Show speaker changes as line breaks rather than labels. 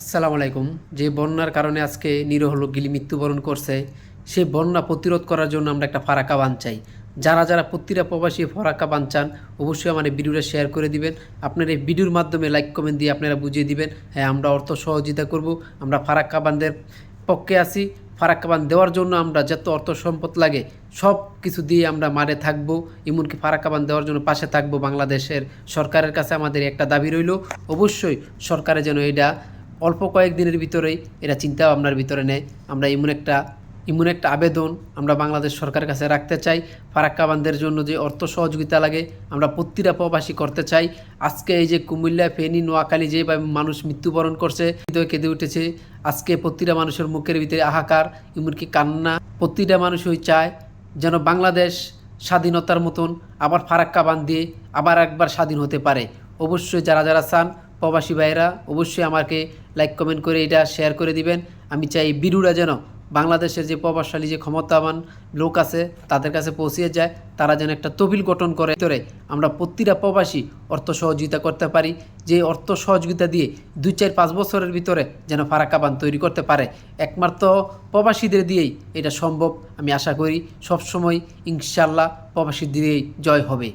আসসালামু আলাইকুম। যে বন্যার কারণে আজকে নিরীহ লোকগুলি মৃত্যুবরণ করছে, সেই বন্যা প্রতিরোধ করার জন্য আমরা একটা ফারাক্কা বাঁধ চাই। যারা প্রতিটা প্রবাসী ফারাক্কা বাঁধ চান, অবশ্যই আমার এই ভিডিওটা শেয়ার করে দিবেন। আপনার এই ভিডিওর মাধ্যমে লাইক কমেন্ট দিয়ে আপনারা বুঝিয়ে দিবেন, হ্যাঁ আমরা অর্থ সহযোগিতা করব, আমরা ফারাক্কা বাঁধের পক্ষে আছি। ফারাক্কা বাঁধ দেওয়ার জন্য আমরা যত অর্থ সম্পদ লাগে সব কিছু দিয়ে আমরা মাঠে থাকবো, এমনকি ফারাক্কা বাঁধ দেওয়ার জন্য পাশে থাকবো। বাংলাদেশের সরকারের কাছে আমাদের একটা দাবি রইল, অবশ্যই সরকারের যেন এটা অল্প কয়েকদিনের ভিতরেই এটা চিন্তা ভাবনার ভিতরে নেয়। আমরা এমন একটা আবেদন আমরা বাংলাদেশ সরকারের কাছে রাখতে চাই। ফারাক্কা বাঁধের জন্য যে অর্থ সহযোগিতা লাগে আমরা প্রতিটা প্রবাসী করতে চাই। আজকে এই যে কুমিল্লা, ফেনী, নোয়াখালী যেভাবে মানুষ মৃত্যুবরণ করছে, হৃদয় কেঁদে উঠেছে। আজকে প্রতিটা মানুষের মুখের ভিতরে হাহাকার, এমনকি কান্না। প্রতিটা মানুষই চায় যেন বাংলাদেশ স্বাধীনতার মতন আবার ফারাক্কা বাঁধ দিয়ে আবার একবার স্বাধীন হতে পারে। অবশ্যই যারা চান প্রবাসী ভাইয়েরা অবশ্যই আমাকে লাইক কমেন্ট করে এটা শেয়ার করে দিবেন। আমি চাই ভিডিওটা যেন বাংলাদেশের যে প্রভাবশালী যে ক্ষমতাবান লোক আছে তাদের কাছে পৌঁছিয়ে যায়, তারা যেন একটা তহবিল গঠন করে ভিতরে আমরা প্রতিটা প্রবাসী অর্থ সহযোগিতা করতে পারি। যে অর্থ সহযোগিতা দিয়ে 2, 4, 5 বছরের ভিতরে যেন ফারাক্কা বাঁধ তৈরি করতে পারে। একমাত্র প্রবাসীদের দিয়েই এটা সম্ভব। আমি আশা করি সবসময় ইনশাল্লাহ প্রবাসীদেরই জয় হবে।